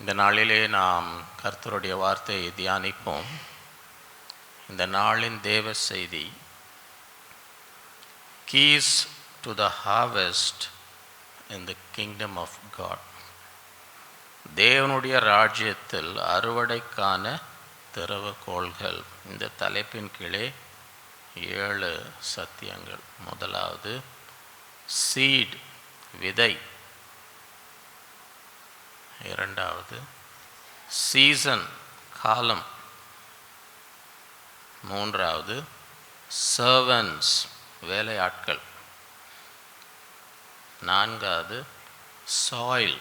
இந்த நாளிலே நாம் கர்த்தருடைய வார்த்தையை தியானிப்போம். இந்த நாளின் தேவ செய்தி, keys to the harvest in the kingdom of God. தேவனுடைய ராஜ்யத்தில் அறுவடைக்கான திறவுகோல்கள். இந்த தலைப்பின் கீழே 7 சத்தியங்கள். முதலாவது சீட், விதை. இரண்டாவது சீசன், காலம். மூன்றாவது சர்வன்ட்ஸ், வேலையாட்கள். நான்காவது சாயில்,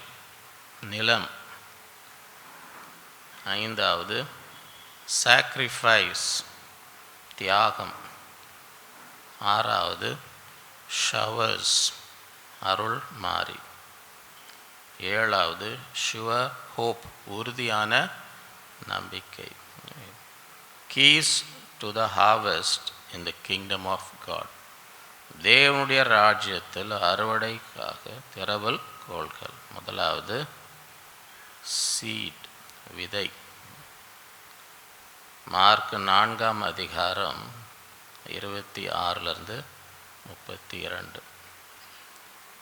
நிலம். ஐந்தாவது சாக்ரிஃபைஸ், தியாகம். ஆறாவது ஷவர்ஸ், அருள் மாறி. ஏழாவது ஷுவர் ஹோப், உறுதியான நம்பிக்கை. Keys to the harvest in the kingdom of God. தேவனுடைய ராஜ்யத்தில் அறுவடைக்காக திறவல் கோள்கள். முதலாவது சீட், விதை. மார்க் 4ஆம் அதிகாரம் 26 32.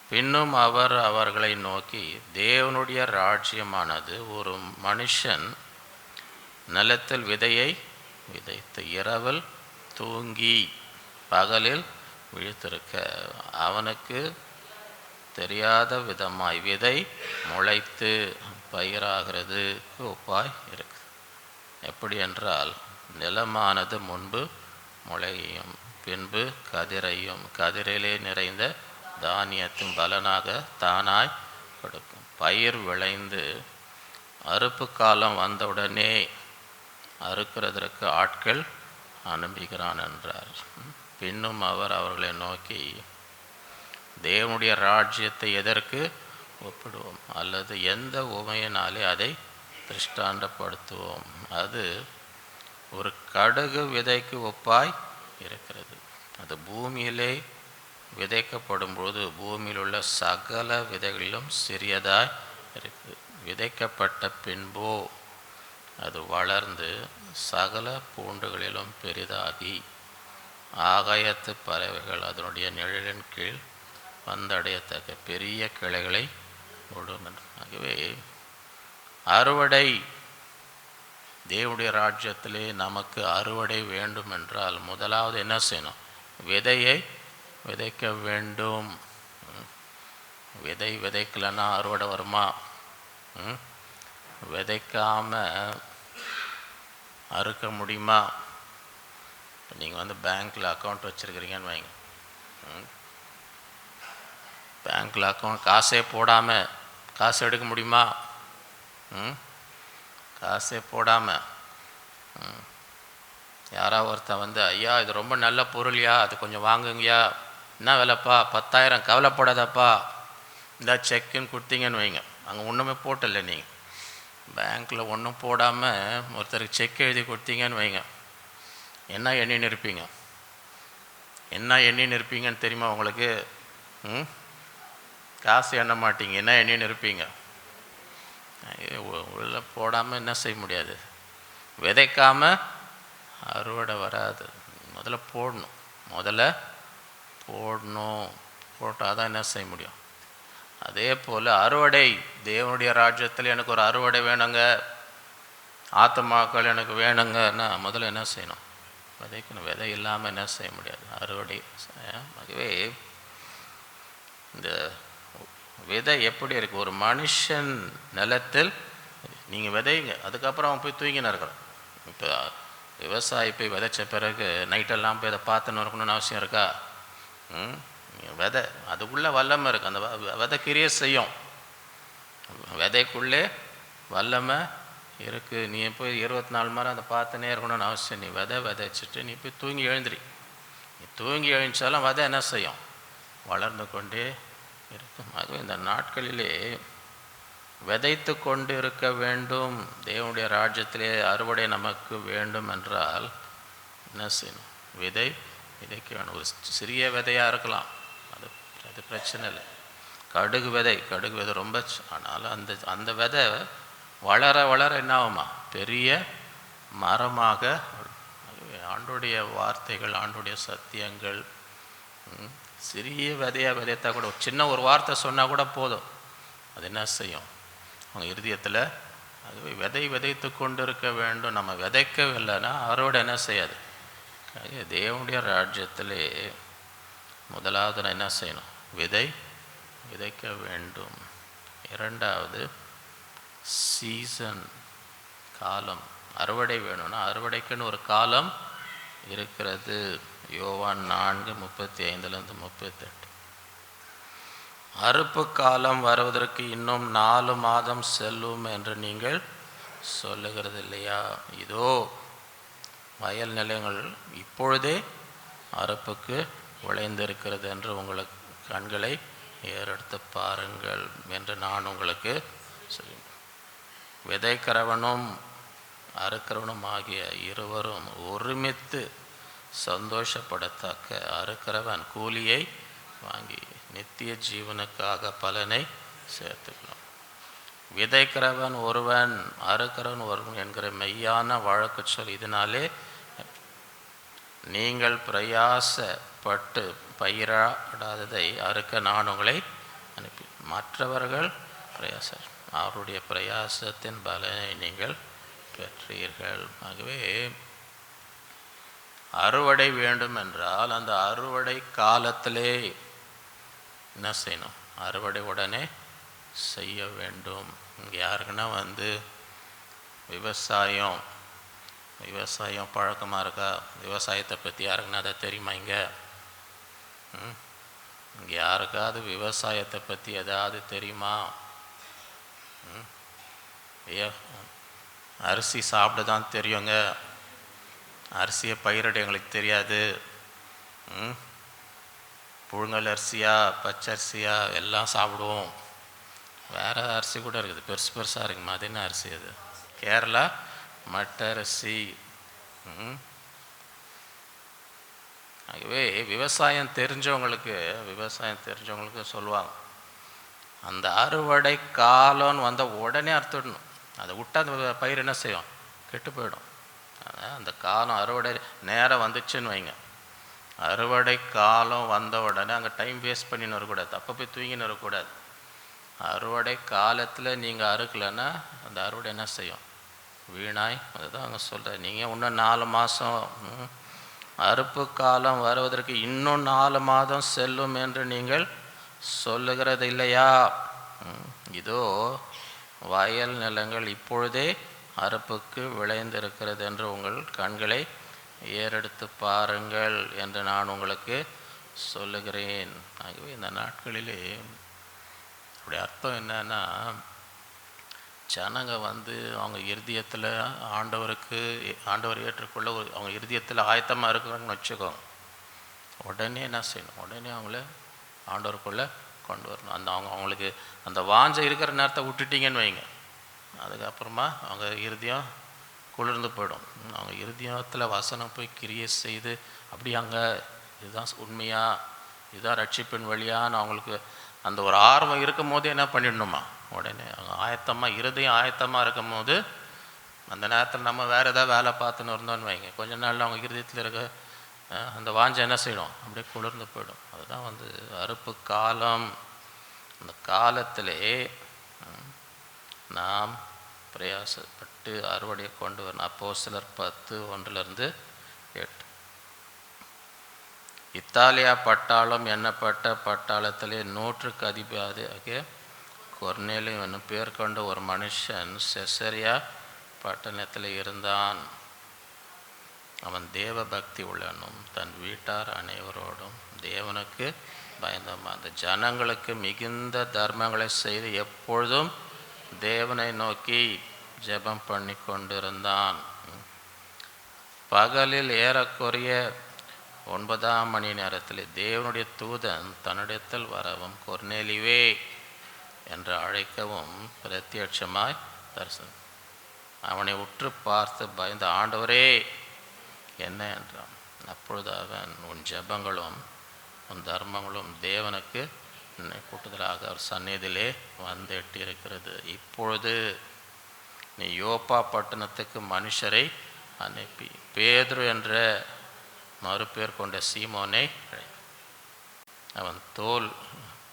பின்னும் அவர் அவர்களை நோக்கி, தேவனுடைய ராஜ்யமானது ஒரு மனுஷன் நிலத்தில் விதையை விதைத்து இரவில் தூங்கி பகலில் விழித்திருக்க அவனுக்கு தெரியாத விதமாய் விதை முளைத்து பயிராகிறது ஒப்பாய் இருக்கு. எப்படி என்றால், நிலமானது முன்பு முளையும் பின்பு கதிரையும் கதிரிலே நிறைந்த தானியத்தின் பலனாக தானாய் கொடுக்கும். பயிர் விளைந்து அறுப்பு காலம் வந்தவுடனே அறுக்கிறதற்கு ஆட்கள் அனுப்புகிறான் என்றார். பின்னும் அவர் அவர்களை நோக்கி, தேவனுடைய ராஜ்யத்தை எதற்கு ஒப்பிடுவோம், அல்லது எந்த உமையினாலே அதை திருஷ்டாண்டப்படுத்துவோம்? அது ஒரு கடுகு விதைக்கு ஒப்பாய் இருக்கிறது. அது பூமியிலே விதைக்கப்படும் பொழுது பூமியில் உள்ள சகல விதைகளிலும் சிறியதாய் இருக்குது. விதைக்கப்பட்ட பின்போ அது வளர்ந்து சகல பூண்டுகளிலும் பெரிதாகி ஆகாயத்து பறவைகள் அதனுடைய நிழலின் கீழ் வந்தடையத்தக்க பெரிய கிளைகளை விடும். ஆகவே அறுவடை, தேவனுடைய ராஜ்யத்திலே நமக்கு அறுவடை வேண்டும் என்றால் முதலாவது என்ன செய்யணும்? விதையை விதைக்க வேண்டும். விதை விதைக்கலன்னா அறுவடை வருமா? விதைக்காம அறுக்க முடியுமா? நீங்கள் பேங்க்கில் அக்கௌண்ட் வச்சுருக்கிறீங்கன்னு வைங்க. பேங்க்கில் அக்கௌண்ட் காசே போடாமல் காசு எடுக்க முடியுமா? காசே போடாமல் யாராவது ஒருத்தன் ஐயா இது ரொம்ப நல்ல பொருள்யா, அது கொஞ்சம் வாங்குங்கய்யா. என்ன விலைப்பா? 10,000. கவலைப்படாதப்பா, இந்த செக்குன்னு கொடுத்தீங்கன்னு வைங்க. அங்கே ஒன்றுமே போட்டல, நீங்கள் பேங்க்கில் ஒன்றும் போடாமல் ஒருத்தருக்கு செக் எழுதி கொடுத்தீங்கன்னு வைங்க. என்ன எண்ணின்னு இருப்பீங்க? என்ன எண்ணின்னு இருப்பீங்கன்னு தெரியுமா உங்களுக்கு? காசு எண்ண மாட்டீங்க, என்ன எண்ணின்னு இருப்பீங்க? உள்ள போடாமல் என்ன செய்ய முடியாது. விதைக்காமல் அறுவடை வராது. முதல்ல போடணும். போட்டால் தான் என்ன செய்ய முடியும். அதே போல் அறுவடை, தேவனுடைய ராஜ்யத்தில் எனக்கு ஒரு அறுவடை வேணுங்க, ஆத்துமாக்கள் எனக்கு வேணுங்கன்னா முதல்ல என்ன செய்யணும்? விதைக்கணும். விதை இல்லாமல் என்ன செய்ய முடியாது அறுவடை. ஆகவே இந்த விதை எப்படி இருக்குது? ஒரு மனுஷன் நிலத்தில் நீங்கள் விதைங்க, அதுக்கப்புறம் அவன் போய் தூங்கின்னு இருக்கிறான். இப்போ விவசாயி போய் விதைச்ச பிறகு நைட்டெல்லாம் போய் அதை பார்த்துன்னு இருக்கணும்னு அவசியம் இருக்கா? விதை அதுக்குள்ளே வல்லமை இருக்குது. அந்த விதை கிரியை செய்யும். விதைக்குள்ளே வல்லமை இருக்குது. நீ போய் 24 மணி நேரம் அதை பார்த்துனே இருக்கணும்னு அவசியம். நீ விதைச்சிட்டு நீ போய் தூங்கி எழுந்திரி. நீ தூங்கி எழுந்தாலும் விதை என்ன செய்யும்? வளர்ந்து கொண்டே இருக்கும். ஆகவே இந்த நாட்களிலே விதைத்து கொண்டு இருக்க வேண்டும். தேவனுடைய ராஜ்யத்திலே அறுவடை நமக்கு வேண்டும் என்றால் என்ன செய்யணும்? விதைக்க வேணும். ஒரு சிறிய விதையாக இருக்கலாம், அது பிரச்சனை இல்லை. கடுகு விதை ரொம்ப, ஆனால் அந்த விதை வளர வளர என்ன ஆகுமா? பெரிய மரமாக. ஆண்டுடைய வார்த்தைகள், ஆண்டுடைய சத்தியங்கள் சிறிய விதையாக விதைத்தா கூட, சின்ன ஒரு வார்த்தை சொன்னால் கூட போதும், அது என்ன செய்யும்? அவங்க இருதயத்தில் அதுவே விதை விதைத்து கொண்டு இருக்க வேண்டும். நம்ம விதைக்கவில்லைன்னா அவரோட என்ன செய்யாது. தேவனுடைய ராஜ்யத்திலே முதலாவது நான் என்ன செய்யணும்? விதைக்க வேண்டும். இரண்டாவது சீசன், காலம். அறுவடை வேணும்னா அறுவடைக்குன்னு ஒரு காலம் இருக்கிறது. யோவான் 4:35-38. அறுப்பு காலம் வருவதற்கு இன்னும் 4 மாதம் செல்லும் என்று நீங்கள் சொல்லுகிறது இல்லையா? இதோ வயல் நிலங்கள் இப்பொழுதே அறுப்புக்கு விளைந்திருக்கிறது என்று உங்களுக்கு கண்களை ஏறெடுத்து பாருங்கள் என்று நான் உங்களுக்கு சொல்லுவேன். விதைக்கிறவனும் அறுக்கிறவனும் ஆகிய இருவரும் ஒருமித்து சந்தோஷப்படத்தக்க அறுக்கிறவன் கூலியை வாங்கி நித்திய ஜீவனுக்காக பலனை சேர்த்துக்கலாம். விதைக்கிறவன் ஒருவன், அறுக்கிறவன் ஒருவன் என்கிற மெய்யான வழக்கு சொல் இதனாலே நீங்கள் பிரயாசப்பட்டு பயிராடாததை அறுக்க நான் உங்களை அனுப்பி, மற்றவர்கள் அவருடைய பிரயாசத்தின் பலனை நீங்கள் பெற்றீர்கள். ஆகவே அறுவடை வேண்டும் என்றால் அந்த அறுவடை காலத்திலே என்ன செய்யணும்? அறுவடை உடனே செய்ய வேண்டும். இங்கே யாருக்குன்னா விவசாயம் பழக்கமாக இருக்கா? விவசாயத்தை பற்றி யாருக்குன்னா அதை தெரியுமா? இங்கே யாருக்காவது விவசாயத்தை பற்றி எதாவது தெரியுமா? அரிசி சாப்பிட தான் தெரியுங்க, அரிசியை பயிரிட எங்களுக்கு தெரியாது. புழுங்கல் அரிசியா பச்சரிசியா எல்லாம் சாப்பிடுவோம். வேறு அரிசி கூட இருக்குது, பெருசு பெருசாக இருக்குமா? அது என்ன அரிசி? அது கேரளா மட்டரிசி. ஆகவே விவசாயம் தெரிஞ்சவங்களுக்கு சொல்லுவாங்க, அந்த அறுவடை காலம்னு வந்த உடனே அறுத்துடணும். அதை விட்டால் அந்த பயிர் என்ன செய்யும்? கெட்டு போயிடும். அந்த காலம் அறுவடை நேரம் வந்துச்சுன்னு வைங்க, அறுவடை காலம் வந்த உடனே அங்கே டைம் வேஸ்ட் பண்ணின்னு வரக்கூடாது, அப்போ போய் தூங்கின்னு வரக்கூடாது. அறுவடை காலத்தில் நீங்கள் அறுக்கலைன்னா அந்த அறுவடை என்ன செய்யும்? வீணாய். அதுதான் அங்கே சொல்கிறேன், நீங்கள் இன்னும் 4 மாதம், அறுப்பு காலம் வருவதற்கு இன்னும் 4 மாதம் செல்லும் என்று நீங்கள் சொல்லுகிறது இல்லையா? இதோ வயல் நிலங்கள் இப்பொழுதே அறுப்புக்கு விளைந்திருக்கிறது என்று உங்கள் கண்களை ஏறெடுத்து பாருங்கள் என்று நான் உங்களுக்கு சொல்லுகிறேன். ஆகவே இந்த நாட்களிலே அப்படி அர்த்தம் என்னன்னா, ஜனங்க அவங்க இருதயத்தில் ஆண்டவர் ஏற்றுக்கொள்ள அவங்க இருதயத்தில் ஆயத்தமாக இருக்கிறாங்கன்னு வச்சுக்கோங்க. உடனே என்ன செய்யணும்? உடனே அவங்கள ஆண்டவருக்குள்ளே கொண்டு வரணும். அவங்களுக்கு அந்த வாஞ்சை இருக்கிற நேரத்தை விட்டுட்டிங்கன்னு வைங்க, அதுக்கப்புறமா அவங்க இருதயம் குளிர்ந்து போயிடும். அவங்க இருதயத்தில் வசனம் போய் கிரியை செய்து அப்படி அங்கே இதுதான் உண்மையா, இதுதான் ரட்சிப்பின் வழியான்னு அவங்களுக்கு அந்த ஒரு ஆர்வம் இருக்கும் போது என்ன பண்ணிடணுமா? உடனே அவங்க இருதயம் ஆயத்தமாக இருக்கும் போது அந்த நேரத்தில் நம்ம வேறு ஏதாவது வேலை பார்த்துன்னு இருந்தோன்னு வைங்க, கொஞ்ச நாளில் அவங்க இருதயத்தில் இருக்க அந்த வாஞ்சை என்ன செய்யணும்? அப்படியே குளிர்ந்து போயிடும். அதுதான் அறுப்பு காலம். அந்த காலத்திலே நாம் பிரயாசப்பட்டு அறுவடையை கொண்டு வரணும். அப்போஸ்தலர் 10:1-8. இத்தாலியா பட்டாளம் எண்ணப்பட்ட பட்டாளத்திலே 100க்கு அதிபதியாக கொர்நேலியு என்னும் பேர் கொண்ட ஒரு மனுஷன் செசரியா பட்டணத்தில் இருந்தான். அவன் தேவ பக்தி உள்ளனும் தன் வீட்டார் அனைவரோடும் தேவனுக்கு பயந்தவன். அந்த ஜனங்களுக்கு மிகுந்த தர்மங்களை செய்து எப்பொழுதும் தேவனை நோக்கி ஜெபம் பண்ணி கொண்டிருந்தான். பகலில் ஏறக்குறைய 9ஆம் மணி நேரத்தில் தேவனுடைய தூதன் தன்னிடத்தில் வரவும் கொர்நேலியுவே என்று அழைக்கவும் பிரத்யட்சமாய் தரிசனம். அவனை உற்று பார்த்து பயந்த, ஆண்டவரே என்ன என்றான். அப்பொழுது அவன், உன் ஜெபங்களும் உன் தர்மங்களும் தேவனுக்கு கூட்டுதலாக அவர் சந்நிதியிலே எட்டியிருக்கிறது. இப்பொழுது நீ யோப்பா பட்டணத்துக்கு மனுஷரை அனுப்பி பேதுரு என்ற மறுபேர் கொண்ட சீமோனை அவன் தோல்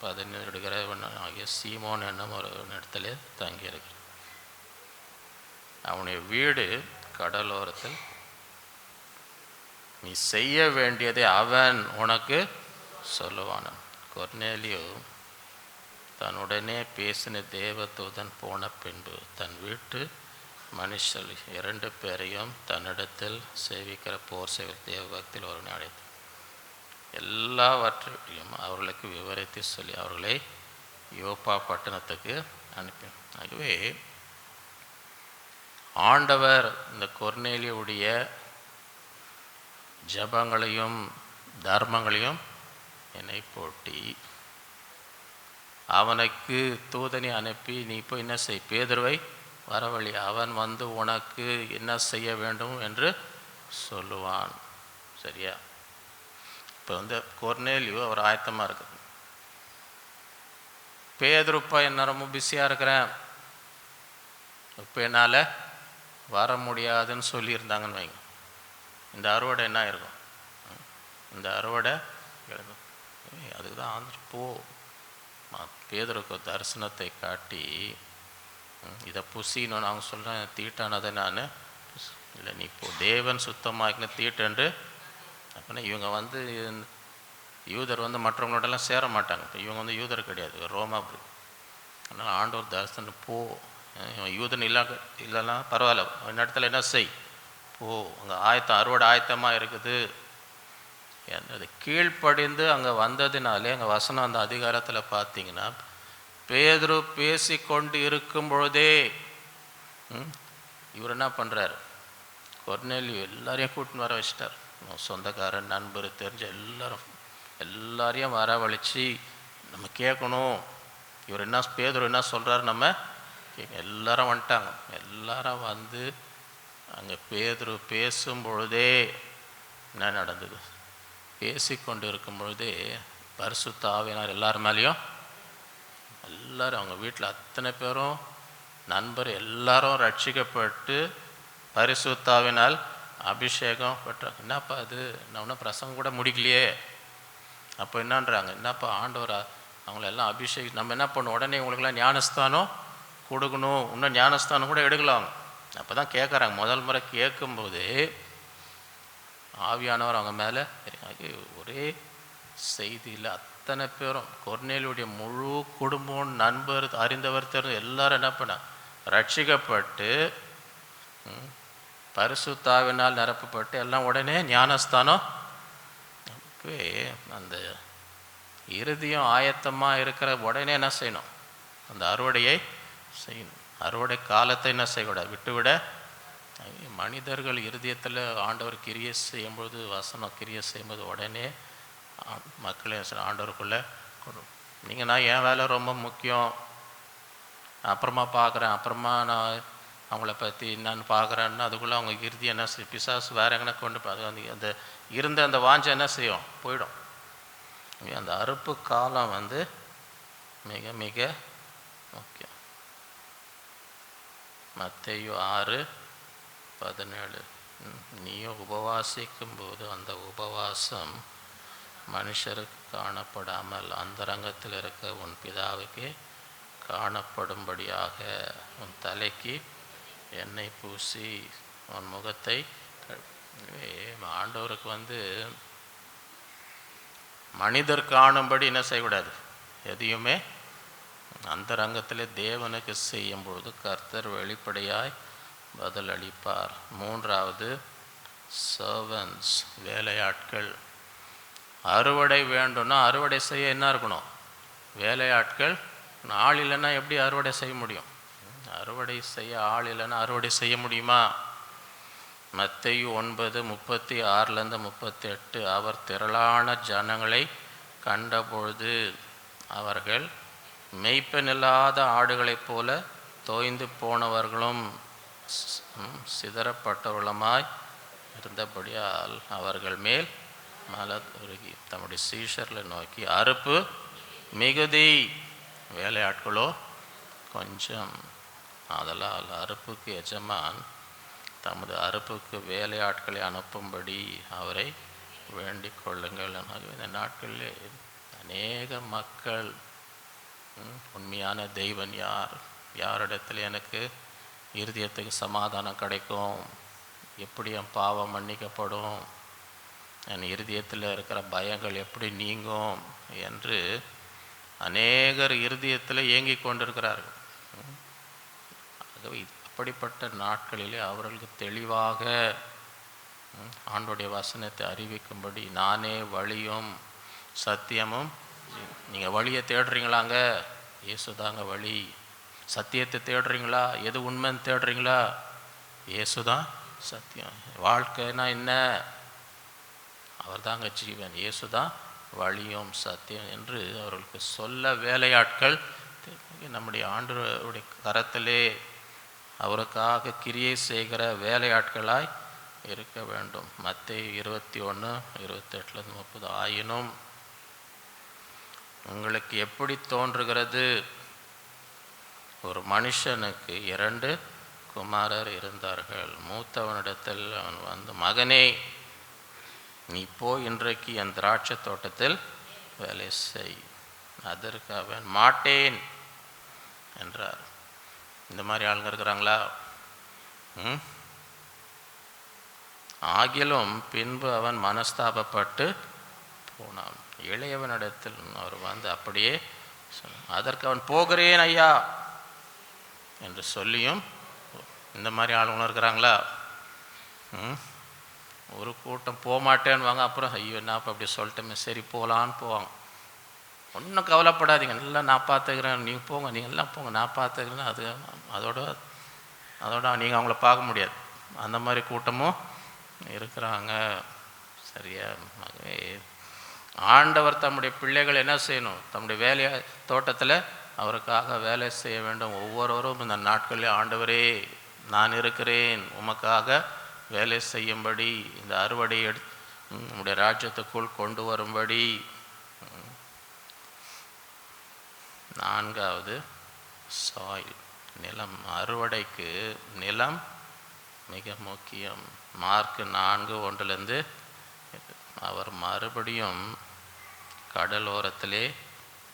17 ஆகிய சீமோன் என்னும் ஒரு இடத்துல தங்கியிருக்கிறான். அவனுடைய வீடு கடலோரத்தில். நீ செய்ய வேண்டியதை அவன் உனக்கு சொல்லுவான். கொர்நேலியு தன்னுடனே பேசின தேவதூதன் போன பின்பு தன் வீட்டு மனுஷர் 2 பேரையும் தன்னிடத்தில் சேவிக்கிற போர் செய்கிற தேவபக்தியில் ஒருவனை அழைத்து எல்லாவற்றையும் அவர்களுக்கு விவரித்து சொல்லி அவர்களை யோப்பா பட்டணத்துக்கு அனுப்பி. ஆகவே ஆண்டவர் இந்த கொர்நேலியுடைய ஜபங்களையும் தர்மங்களையும் என்னை போட்டி அவனுக்கு தூதனை அனுப்பி நீ இப்போ என்ன செய், பேதுருவை வரவழி, அவன் வந்து உனக்கு என்ன செய்ய வேண்டும் என்று சொல்லுவான். சரியா? இப்போ வந்து கொர்நேலியு அவர் ஆயத்தமாக இருக்குது. பேதுருப்பா என்ன ரொம்ப பிஸியாக இருக்கிறேன், இப்போ என்னால் வர முடியாதுன்னு சொல்லியிருந்தாங்கன்னு வைங்க, இந்த அறுவடை என்ன இருக்கும்? இந்த அறுவடை எழுதும். அதுக்கு தான் போ பேதுருக்கு தரிசனத்தை காட்டி இதை புசின்னு அவங்க சொல்கிறேன், தீட்டானதை நான் இல்லை, நீ இப்போ தேவன் சுத்தமாக்கின தீட்டென்று. அப்படின்னா இவங்க வந்து யூதர் வந்து மற்றவங்களோடலாம் சேர மாட்டாங்க. இப்போ இவங்க வந்து யூதர் கிடையாது, ரோமாபுரி. அதனால் ஆண்டவர் தரிசனம் போ, யூதன் இல்லைன்னா பரவாயில்ல, இந்த இடத்துல என்ன செய், போ, அங்கே ஆயத்தம் அறுவடை ஆயத்தமாக இருக்குது. அது கீழ்ப்படிந்து அங்கே வந்ததினாலே அங்கே வசனம் அந்த அதிகாரத்தில் பார்த்தீங்கன்னா பேதுரு பேசி கொண்டு இருக்கும் பொழுதே இவர் என்ன பண்ணுறார், கொர்நேலியு எல்லாரையும் கூட்டின்னு வர வச்சிட்டார். சொந்தக்காரன் நண்பர் தெரிஞ்ச எல்லாரையும் வரவழைச்சி நம்ம கேட்கணும், இவர் என்ன பேதுரு என்ன சொல்கிறாரு நம்ம கேட்க. எல்லாரும் வந்துட்டாங்க. எல்லாரும் வந்து அங்கே பேதுரு பேசும் பொழுதே என்ன நடந்தது, பேசிக்கொண்டு இருக்கும் பொழுதே பரிசுத்த ஆவியானவர் எல்லார் மேலேயும், எல்லாரும் அவங்க வீட்டில் அத்தனை பேரும் நண்பர் எல்லாரும் ரட்சிக்கப்பட்டு பரிசுத்த ஆவியினால் அபிஷேகம் பெற்றாங்க. என்னப்பா அது, நான் ஒன்றும் பிரசங்கம் கூட முடிக்கலையே. அப்போ என்னன்றாங்க, என்னப்பா ஆண்டவர் அவங்களெல்லாம் அபிஷேகம், நம்ம என்ன பண்ணணும், உடனே உங்களுக்கெல்லாம் ஞானஸ்தானம் கொடுக்கணும், இன்னும் ஞானஸ்தானம் கூட எடுக்கலாம். அப்போ தான் கேட்குறாங்க. முதல் முறை கேட்கும்போது ஆவியானவர் அவங்க மேலே ஒரே செய்தியில் அத்தனை பேரும் கொர்நேலியுடைய முழு குடும்பம் நண்பர் அறிந்தவர் தெரிஞ்ச எல்லாரும் என்ன பண்ண ரட்சிக்கப்பட்டு பரிசுத்தாவினால் நிரப்பப்பட்டு எல்லாம் உடனே ஞானஸ்தானம். அந்த இறுதியும் ஆயத்தமாக இருக்கிற உடனே என்ன செய்யணும், அந்த அறுவடையை செய்யணும். அறுவடை காலத்தை என்ன செய்யக்கூடாது, விட்டுவிட. மனிதர்கள் இருதயத்தில் ஆண்டவர் கிரியை செய்யும்போது, வசனம் கிரியை செய்யும்போது உடனே மக்களை ஆண்டவருக்குள்ளே கொடு. நீங்கள் நான் என் வேலை ரொம்ப முக்கியம், அப்புறமா பார்க்குறேன், அப்புறமா நான் அவங்கள பற்றி என்னன்னு பார்க்குறேன்னா அதுக்குள்ளே அவங்க இறுதி என்ன செய்யும், பிசாசு வேறு எங்கன்னா கொண்டு போய் அந்த இருந்த அந்த வாஞ்சை என்ன செய்யும், போயிடும். அந்த அறுப்பு காலம் வந்து மிக மிக முக்கியம். மத்தேயு 6:17 நீயும் உபவாசிக்கும்போது அந்த உபவாசம் மனுஷருக்கு காணப்படாமல் அந்தரங்கத்தில் இருக்க உன் பிதாவுக்கே காணப்படும்படியாக உன் தலைக்கு எண்ணெய் பூசி உன் முகத்தை. ஆண்டவருக்கு வந்து மனிதர் காணும்படி என்ன செய்யக்கூடாது, எதையுமே அந்தரங்கத்தில் தேவனுக்கு செய்யும் பொழுது கர்த்தர் வெளிப்படையாய் பதில் அளிப்பார். 3வது சர்வன்ஸ், வேலையாட்கள். அறுவடை வேண்டும்னா அறுவடை செய்ய என்ன இருக்கணும், வேலையாட்கள். ஆள் இல்லைன்னா எப்படி அறுவடை செய்ய முடியும், அறுவடை செய்ய ஆள் இல்லைன்னா அறுவடை செய்ய முடியுமா? மத்தேயு 9:36-38 அவர் திரளான ஜனங்களை கண்டபொழுது அவர்கள் மெய்ப்பனில்லாத ஆடுகளைப் போல தோய்ந்து போனவர்களும் சிதறப்பட்டவர்களுமாய் இருந்தபடியால் அவர்கள் மேல் மலதுருகி தம்முடைய சீஷர்களை நோக்கி அறுப்பு மிகுதி, வேலையாட்களோ கொஞ்சம். அதனால் அறுப்புக்கு எஜமான் தமது அறுப்புக்கு வேலையாட்களை அனுப்பும்படி அவரை வேண்டிக் கொள்ளுங்கள். இந்த நாட்களிலே அநேக மக்கள் உண்மையான தெய்வன் யார், யாரிடத்தில் எனக்கு இருதயத்துக்கு சமாதானம் கிடைக்கும், எப்படி என் பாவம் மன்னிக்கப்படும், என் இருதயத்தில் இருக்கிற பயங்கள் எப்படி நீங்கும் என்று அநேகர் இருதயத்தில் ஏங்கி கொண்டிருக்கிறார்கள். ஆகவே அப்படிப்பட்ட நாட்களிலே அவர்களுக்கு தெளிவாக ஆண்டோடைய வசனத்தை அறிவிக்கும்படி நானே வழியும் சத்தியமும். நீங்கள் வழியை தேடுறீங்களாங்க, இயேசுதாங்க வழி. சத்தியத்தை தேடுறீங்களா, எது உண்மைன்னு தேடுறீங்களா, இயேசுதான் சத்தியம். வாழ்க்கைனா என்ன, அவர் தாங்க ஜீவன், இயேசுதான் வழியும் சத்தியம் என்று அவர்களுக்கு சொல்ல வேலையாட்கள் நம்முடைய ஆண்டவருடைய கரத்திலே அவருக்காக கிரியை செய்கிற வேலையாட்களாய் இருக்க வேண்டும். மத்தேயு 21:28-30 ஆயினும் உங்களுக்கு எப்படி தோன்றுகிறது, ஒரு மனுஷனுக்கு 2 குமாரர் இருந்தார்கள். மூத்தவனிடத்தில் அவன் வந்து, மகனே நீ போய் இன்றைக்கு என் திராட்சை தோட்டத்தில் வேலை செய். அதற்கு அவன் மாட்டேன் என்றார். இந்த மாதிரி ஆளுங்க இருக்கிறாங்களா? ஆகிலும் பின்பு அவன் மனஸ்தாபப்பட்டு போனான். இளையவனிடத்தில் அவர் வந்து அப்படியே அதற்கு அவன் போகிறேன் ஐயா என்று சொல்லியும், இந்த மாதிரி ஆளுங்களும் இருக்கிறாங்களா? ஒரு கூட்டம் போக மாட்டேன்னு வாங்க, அப்புறம் ஐயோ என்னப்பா அப்படி சொல்லிட்டோமே, சரி போகலான்னு போவாங்க. ஒன்றும் கவலைப்படாதீங்க, நல்லா நான் பார்த்துக்கிறேன், நீங்கள் போங்க, நீங்கள் எல்லாம் போங்க, நான் பார்த்துக்கிறேன். அதோட நீங்கள் அவங்கள பார்க்க முடியாது. அந்த மாதிரி கூட்டமும் இருக்கிறாங்க. சரியா? ஆண்டவர் தம்முடைய பிள்ளைகள் என்ன செய்யணும், தம்முடைய வேலையை தோட்டத்தில் அவருக்காக வேலை செய்ய வேண்டும். ஒவ்வொருவரும் இந்த நாட்களில் ஆண்டவரே நான் இருக்கிறேன், உமக்காக வேலை செய்யும்படி, இந்த அறுவடை நம்முடைய ராஜ்யத்துக்குள் கொண்டு வரும்படி. 4வது சாயில், நிலம். அறுவடைக்கு நிலம் மிக முக்கியம். மார்க் 4:1 அவர் மறுபடியும் கடலோரத்திலே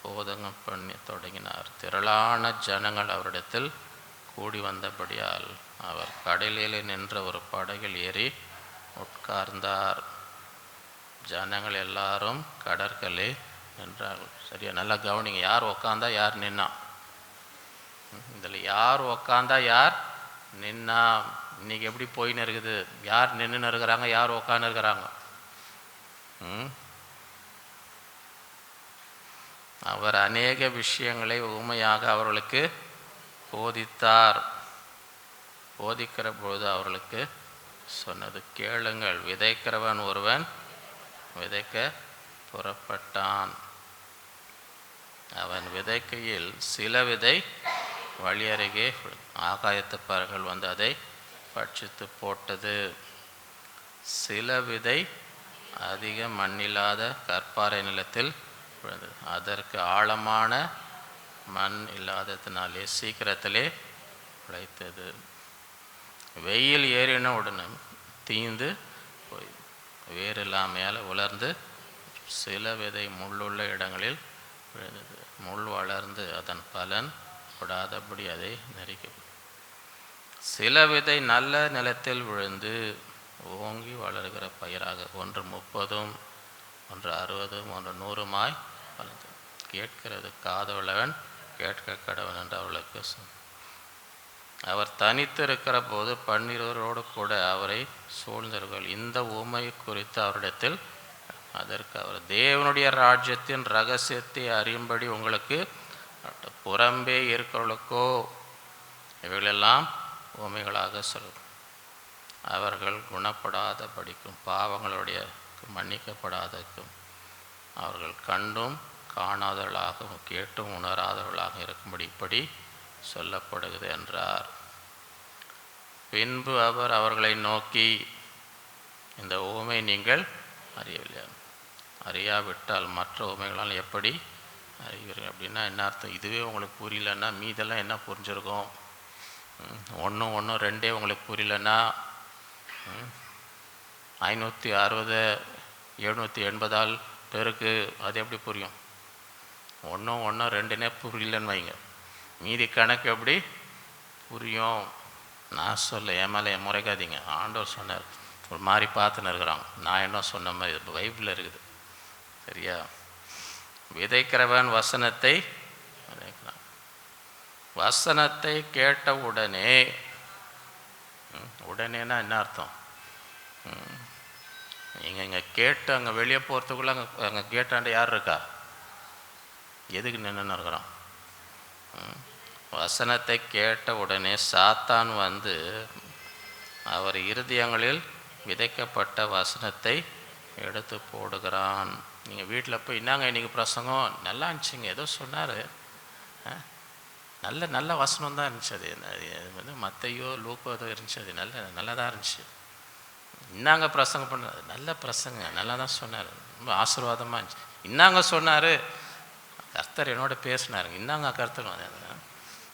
போதகம் பண்ணி தொடங்கினார். திரளான ஜனங்கள் அவரிடத்தில் கூடி வந்தபடியால் அவர் கடலிலே நின்ற ஒரு படகில் ஏறி உட்கார்ந்தார். ஜனங்கள் எல்லாரும் கடற்கரை நின்றார்கள். சரியா? நல்லா கவனிங்க, யார் உக்காந்தா யார் நின்னா? இதில் யார் உக்காந்தா யார் நின்னா? இன்னைக்கு எப்படி போயின்னு இருக்குது? யார் நின்றுன்னு இருக்கிறாங்க, யார் உக்காந்து இருக்கிறாங்க? அவர் அநேக விஷயங்களை உண்மையாக அவர்களுக்கு போதித்தார். போதிக்கிற பொழுது அவர்களுக்கு சொன்னது கேளுங்கள், விதைக்கிறவன் ஒருவன் விதைக்க புறப்பட்டான். அவன் விதைக்கையில் சில விதை வழி அருகே ஆகாயத்து பறவைகள் வந்து அதை பட்சித்து போட்டது. சில விதை அதிக மண்ணில்லாத கற்பாறை நிலத்தில் விழுந்தது. அதற்கு ஆழமான மண் இல்லாததினாலே சீக்கிரத்திலே உழைத்தது. வெயில் ஏறின உடனே தீந்து போய் வேரெல்லாம் மேலே உலர்ந்து, சில விதை முள்ளுள்ள இடங்களில் விழுந்தது. முள் வளர்ந்து அதன் பலன் விடாதபடி அதை நெருக்கி. சில விதை நல்ல நிலத்தில் விழுந்து ஓங்கி வளர்கிற பயிராக, ஒன்று 30, ஒன்று 60, ஒன்று 100 வளர்ந்தது. கேட்கிறது காதுள்ளவன் கேட்க கடவன் என்று அவளுக்கு அவர் தனித்து இருக்கிற போது 12 கூட அவரை சூழ்ந்தவர்கள் இந்த உமை குறித்து அவரிடத்தில், அதற்கு அவர், தேவனுடைய ராஜ்யத்தின் ரகசியத்தை அறியும்படி உங்களுக்கு புறம்பே இருக்கிறவர்களுக்கோ இவைகளெல்லாம் உமைகளாக சொல்லும். அவர்கள் குணப்படாத படிக்கும், பாவங்களுடைய மன்னிக்கப்படாதக்கும், அவர்கள் கண்டும் காணாதவர்களாகவும் கேட்டும் உணராதவர்களாக இருக்கும்படி இப்படி சொல்லப்படுகிறது என்றார். பின்பு அவர் அவர்களை நோக்கி, இந்த உவமை நீங்கள் அறியவில்லை, அறியாவிட்டால் மற்ற உவமைகளால் எப்படி அறிவீர்கள்? அப்படின்னா என்ன அர்த்தம்? இதுவே உங்களுக்கு புரியலன்னா மீதெல்லாம் என்ன புரிஞ்சிருக்கும்? ஒன்றும் ஒன்றும் ரெண்டே உங்களுக்கு புரியலன்னா 560 780 பேருக்கு அது எப்படி புரியும்? ஒன்றும் ஒன்றும் ரெண்டுனே புரியலன்னு வைங்க, மீதி கணக்கு எப்படி புரியும்? நான் சொல்ல என் மேலே முறைக்காதீங்க, ஆண்டவர் சொன்னார். ஒரு மாதிரி பார்த்துன்னு இருக்கிறாங்க, நான் என்ன சொன்ன மாதிரி இது பைபிளில் இருக்குது. சரியா? விதைக்கிறவன் வசனத்தை விதைக்கிறான். வசனத்தை கேட்ட உடனே, உடனேனா என்ன அர்த்தம்? நீங்கள் இங்கே கேட்டு அங்கே வெளியே போகிறதுக்குள்ளே அங்கே கேட்டாண்ட யார் இருக்கா? எதுக்கு நின்றுன்னு இருக்கிறான்? வசனத்தை கேட்ட உடனே சாத்தான் வந்து அவர் இருதயங்களில் விதைக்கப்பட்ட வசனத்தை எடுத்து போடுகிறான். நீங்கள் வீட்டில் போய் என்னங்க இன்றைக்கி பிரசங்கம் நல்லா இருந்துச்சுங்க, ஏதோ சொன்னார், நல்ல நல்ல வசனம் தான் இருந்துச்சு, அது வந்து மத்தையோ லூக்கோ ஏதோ இருந்துச்சு, அது நல்லா தான் இருந்துச்சு. இன்னாங்க பிரசங்கம் பண்ண நல்ல பிரசங்க, நல்லா தான் சொன்னார், ரொம்ப ஆசீர்வாதமாக இருந்துச்சு. இன்னாங்க சொன்னார், கர்த்தர் என்னோட பேசினாருங்க, இன்னாங்க கர்த்தர்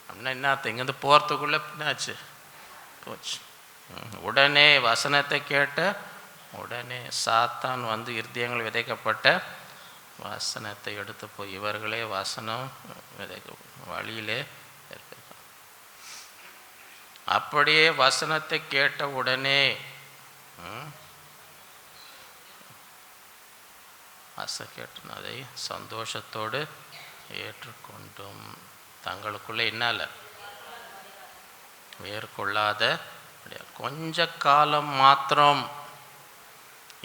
அப்படின்னா என்ன அர்த்தம்? இங்கேருந்து போகிறதுக்குள்ளே என்னாச்சு? போச்சு. உடனே வசனத்தை கேட்ட உடனே சாத்தான் வந்து இருதயங்கள் விதைக்கப்பட்ட வசனத்தை எடுத்து போய் இவர்களே வசனம் விதைக்க வழியிலே இருக்க. அப்படியே வசனத்தை கேட்ட உடனே கேட்டு அதை சந்தோஷத்தோடு ஏற்றுக்கொண்டும் தங்களுக்குள்ளே என்னால் வேர்கொள்ளாத கொஞ்ச காலம் மாத்திரம்,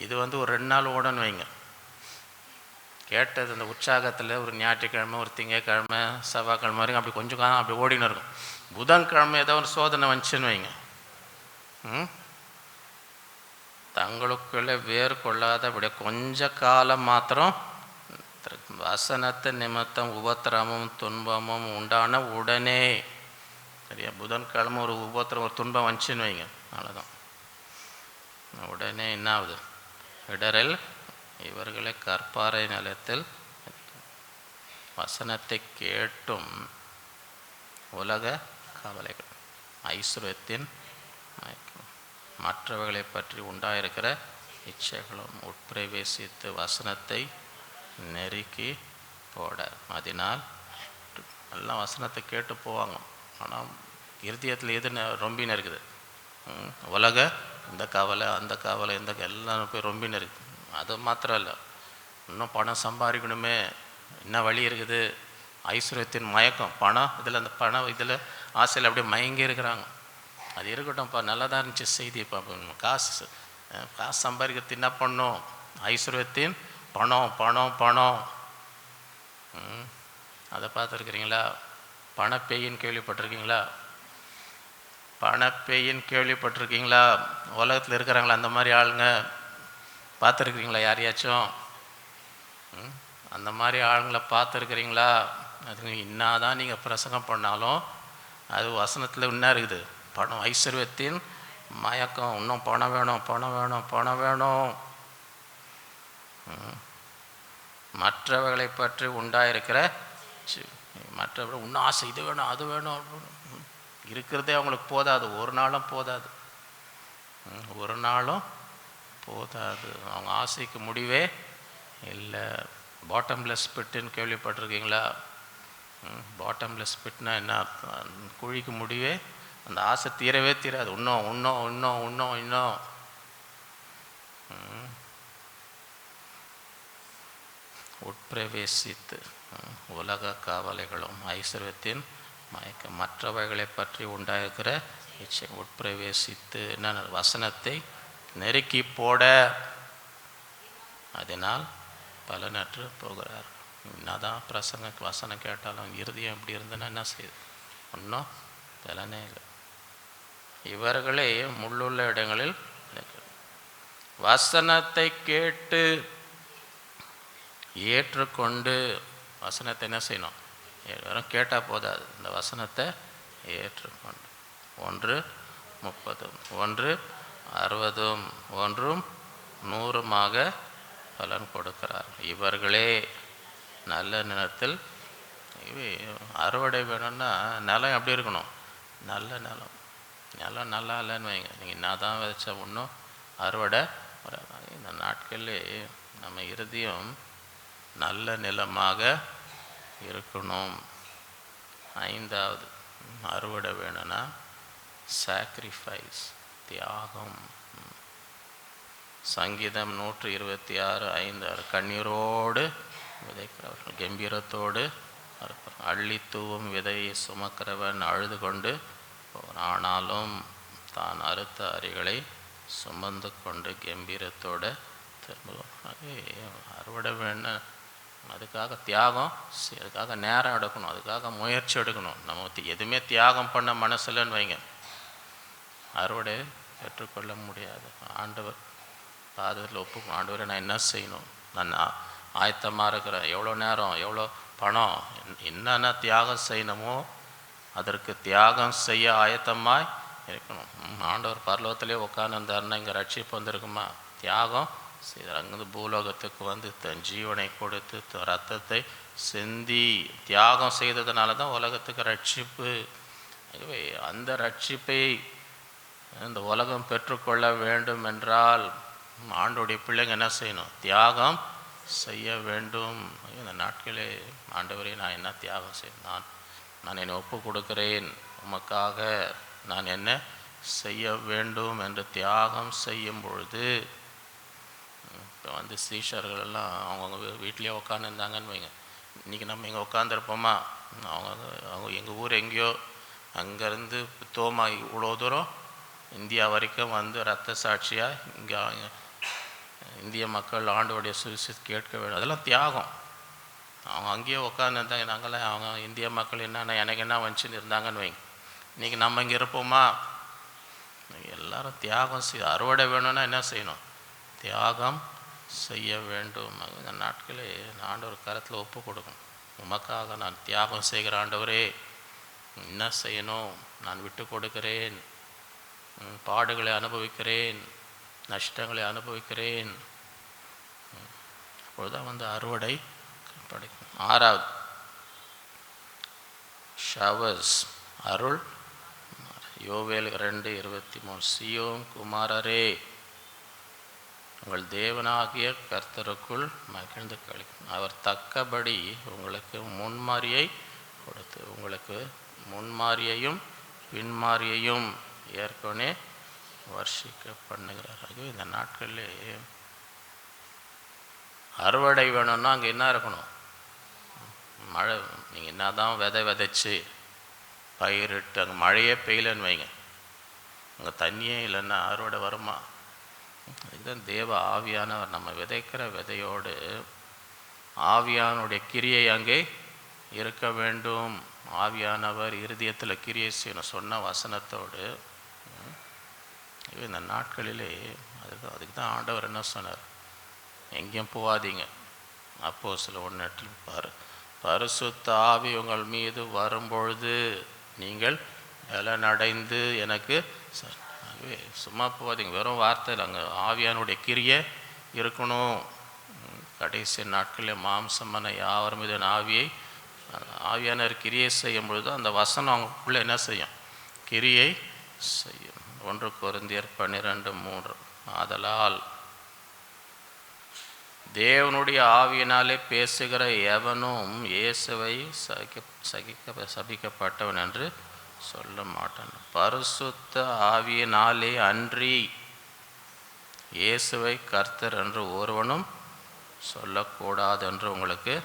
இது வந்து ஒரு 2 நாள் ஓடன்னு வைங்க. கேட்டது அந்த உற்சாகத்தில் ஒரு ஞாயிற்றுக்கிழமை, ஒரு திங்கக்கிழமை, செவ்வாய்க்கிழமை வரைக்கும் அப்படி கொஞ்சம் காலம் அப்படி ஓடின்னு இருக்கும். புதன்கிழமை ஏதோ ஒரு சோதனை வந்துச்சுன்னு வைங்க, தங்களுக்குள்ளே வேறு கொள்ளாத அப்படியே கொஞ்ச காலம் மாத்திரம் வசனத்தை நிமித்தம் உபத்திரமும் துன்பமும் உண்டான உடனே. சரியா? புதன்கிழமை ஒரு உபத்திரம் ஒரு துன்பம் வந்துச்சுன்னு வைங்க, அவ்வளோதான். உடனே என்ன ஆகுது? இடரல் இவர்களை கற்பாறை நிலத்தில் வசனத்தை கேட்டும் உலக கவலைகள் ஐஸ்வர்யத்தின் மற்றவர்களை பற்றி உண்டாயிருக்கிற இச்சைகளும் உட்பிரவேசித்து வசனத்தை நெருக்கி போட. அதனால் எல்லாம் வசனத்தை கேட்டு போவாங்க, ஆனால் இருதயத்தில் எது ரொம்பின்னு இருக்குது? உலக இந்த கவலை அந்த கவலை இந்த எல்லாம் போய் ரொம்பின்னு இருக்குது. அது மாத்திரம் இல்லை, இன்னும் பணம் சம்பாதிக்கணுமே, என்ன வழி இருக்குது? ஐஸ்வர்யத்தின் மயக்கம், பணம் இதில் அந்த பணம் இதில் ஆசையில் அப்படியே மயங்கி இருக்கிறாங்க. அது இருக்கட்டும்ப்பா, நல்லா தான் இருந்துச்சு செய்திப்பா. காசு சம்பாதிக்கிறது என்ன பண்ணும்? ஐஸ்வர்யத்தின் பணம் பணம் பணம். அதை பார்த்துருக்குறீங்களா? பணப்பேயின்னு கேள்விப்பட்டிருக்கீங்களா? பணப்பேயின்னு கேள்விப்பட்டிருக்கீங்களா? உலகத்தில் இருக்கிறாங்களா அந்த மாதிரி ஆளுங்க? பார்த்துருக்குறீங்களா யாரையாச்சும்? அந்த மாதிரி ஆளுங்களை பார்த்துருக்குறீங்களா? அது இன்னாதான் நீங்கள் பிரசங்கம் பண்ணாலும் அது வசனத்தில் என்ன இருக்குது? பணம், ஐஸ்வர்யத்தின் மயக்கம். இன்னும் பணம் வேணும் பணம் வேணும் பணம் வேணும். மற்றவர்களை பற்றி உண்டாயிருக்கிற மற்றவர்கள் இன்னும் ஆசை, இது வேணும் அது வேணும். இருக்கிறதே அவங்களுக்கு போதாது, ஒரு நாளும் போதாது, ஒரு நாளும் போதாது. அவங்க ஆசைக்கு முடிவே இல்லை. பாட்டம்லெஸ் பிட்டுன்னு கேள்விப்பட்டிருக்கீங்களா? பாட்டம்லெஸ் பிட்னா என்ன? குழிக்கு முடிவே, அந்த ஆசை தீரவே தீராது. இன்னும் இன்னும் இன்னும் இன்னும் இன்னும். உட்பிரவேசித்து உலக காவலைகளும் ஐஸ்வர்யத்தின் மயக்க மற்றவைகளை பற்றி உண்டாயிருக்கிற இச்சை உட்பிரவேசித்து என்ன? வசனத்தை நெருக்கி போட, அதனால் பலனற்று போகிறார். என்னதான் பிரசங்க வசனம் கேட்டாலும் இருதயம் எப்படி இருந்ததுன்னா என்ன செய்யுது? ஒன்றும் பலனே இல்லை. இவர்களே முள்ளுள்ள இடங்களில் வசனத்தை கேட்டு ஏற்றுக்கொண்டு, வசனத்தை என்ன செய்யணும்? வெறும் கேட்டால் போதாது, இந்த வசனத்தை ஏற்றுக்கொண்டு 1 30 1 60 1 100 பலன் கொடுக்கிறார். இவர்களே நல்ல நிலத்தில். அறுவடை வேணும்னா நிலம் எப்படி இருக்கணும்? நல்ல நிலம். நிலம் நல்லா இல்லைன்னு வைங்க, நீங்கள் என்ன தான் விதைச்சா ஒன்றும் அறுவடை வராது. இந்த நாட்களிலே நம்ம இருதயம் நல்ல நிலமாக இருக்கணும். 5வது, அறுவடை வேணும்னா சாக்ரிஃபைஸ், தியாகம். சங்கீதம் 126:5, கண்ணீரோடு விதைக்கிறவர்கள் கம்பீரத்தோடு அறுப்பார்கள். அள்ளி தூவும் விதையை சுமக்கிறவன் அழுது கொண்டு ஆனாலும் தான் அறுத்த அரிகளை சுமந்து கொண்டு கம்பீரத்தோடு திரும்புவோம். அறுவடை வேணும், அதுக்காக தியாகம், அதுக்காக நேரம் எடுக்கணும், அதுக்காக முயற்சி எடுக்கணும். நம்ம எதுவுமே தியாகம் பண்ண மனசுலன்னு வைங்க, அறுவடை பெற்றுக்கொள்ள முடியாது. ஆண்டவர் பாதத்தில் ஒப்புக்கணும், ஆண்டவரை நான் என்ன செய்யணும், நான் ஆயத்தமாக இருக்கிறேன், எவ்வளோ நேரம், எவ்வளோ பணம், என்னென்ன தியாகம் செய்யணுமோ அதற்கு தியாகம் செய்ய ஆயத்தமாய் இருக்கணும். ஆண்டவர் பரலோகத்திலே உட்காந்துருந்தாருன்னா இங்கே ரட்சிப்பு வந்திருக்குமா? தியாகம் செய்தார். அங்கேருந்து பூலோகத்துக்கு வந்து தன் ஜீவனை கொடுத்து ரத்தத்தை சிந்தி தியாகம் செய்ததுனால தான் உலகத்துக்கு ரட்சிப்பு. ஆகவே அந்த ரட்சிப்பை இந்த உலகம் பெற்றுக்கொள்ள வேண்டும் என்றால் ஆண்டோடைய பிள்ளைங்க என்ன செய்யணும்? தியாகம் செய்ய வேண்டும். இந்த நாட்களே ஆண்டவரே நான் என்ன தியாகம் செய்யணும், நான் என்னை ஒப்பு கொடுக்கிறேன், உமக்காக நான் என்ன செய்ய வேண்டும் என்று தியாகம் செய்யும் பொழுது, இப்போ வந்து சீஷர்கள் எல்லாம் அவங்கவுங்க வீட்லேயே உட்காந்துருந்தாங்கன்னு வைங்க, இன்றைக்கி நம்ம இங்கே உட்காந்துருப்போமா? அவங்க எங்கள் ஊர் எங்கேயோ, அங்கேருந்து தோமா இவ்வளோ தூரம் இந்தியா வரைக்கும் வந்து இரத்த சாட்சியாக இங்கே இந்திய மக்கள் ஆண்டோடைய சுவிசேஷத்தை கேட்க வேண்டும். அதெல்லாம் தியாகம். அவங்க அங்கேயே உட்காந்துருந்தாங்க, நாங்களாம் அவங்க இந்திய மக்கள் என்னென்ன எனக்கு என்ன வந்துச்சுன்னு இருந்தாங்கன்னு வைங்க. இன்றைக்கி நம்ம இங்கே இருப்போமா? எல்லாரும் தியாகம் அறுவடை வேணும்னா என்ன செய்யணும்? தியாகம் செய்ய வேண்டும். இந்த நாட்களே ஆண்டவர் கரத்தில் ஒப்பு கொடுக்கணும். உமக்காக நான் தியாகம் செய்கிற ஆண்டவரே, என்ன செய்யணும், நான் விட்டு கொடுக்கிறேன், பாடுகளை அனுபவிக்கிறேன், நஷ்டங்களை அனுபவிக்கிறேன். அப்பொழுதுதான் வந்து அறுவடை கிடைக்கும். 6வது, ஷவர்ஸ், அருள். யோவேல் 2:23, சீயோன் குமாரரே, உங்கள் தேவனாகிய கர்த்தருக்குள் மகிழ்ந்து கழிக்கும். அவர் தக்கபடி உங்களுக்கு முன்மாரியை கொடுத்து உங்களுக்கு முன்மாரியையும் பின்மாரியையும் ஏற்கனவே வர்ஷிக்க பண்ணுகிறார். இந்த நாட்களிலே அறுவடை வேணும்னா அங்கே என்ன இருக்கணும்? மழை. நீங்கள் என்ன தான் விதைச்சு பயிரிட்டு அங்கே மழையே பெய்யலன்னு வைங்க, அங்கே தண்ணியே இல்லைன்னா அறுவடை வருமா? இதுதான் தேவ ஆவியானவர் நம்ம விதைக்கிற விதையோடு ஆவியானுடைய கிரியை அங்கே இருக்க வேண்டும். ஆவியானவர் இருதயத்தில் கிரியை செய்யணும் சொன்ன வசனத்தோடு. இந்த நாட்களிலே அதுக்கு தான் ஆண்டவர் என்ன சொன்னார்? எங்கேயும் போகாதீங்க. அப்போஸ்தலர் 1:8 பரிசுத்த ஆவி உங்கள் மீது வரும்பொழுது நீங்கள் பலனடைந்து எனக்கு சும்மா போகாதீங்க. வெறும் வார்த்தையில் அங்கே ஆவியானுடைய கிரியை இருக்கணும். கடைசி நாட்களில் மாம்சமான யாவர் மீது ஆவியானவர் கிரியை செய்யும் பொழுது அந்த வசனம் அவங்களுக்குள்ளே என்ன செய்யும்? கிரியை செய்யும். 1 கொரிந்தியர் 12:3 ஆதலால் தேவனுடைய ஆவியினாலே பேசுகிற எவனும் இயேசுவை சபிக்கப்பட்டவன் என்று சொல்ல மாட்டான். பரிசுத்த ஆவியினாலே அன்றி இயேசுவை கர்த்தர் என்று ஒருவனும் சொல்லக்கூடாது என்று உங்களுக்கு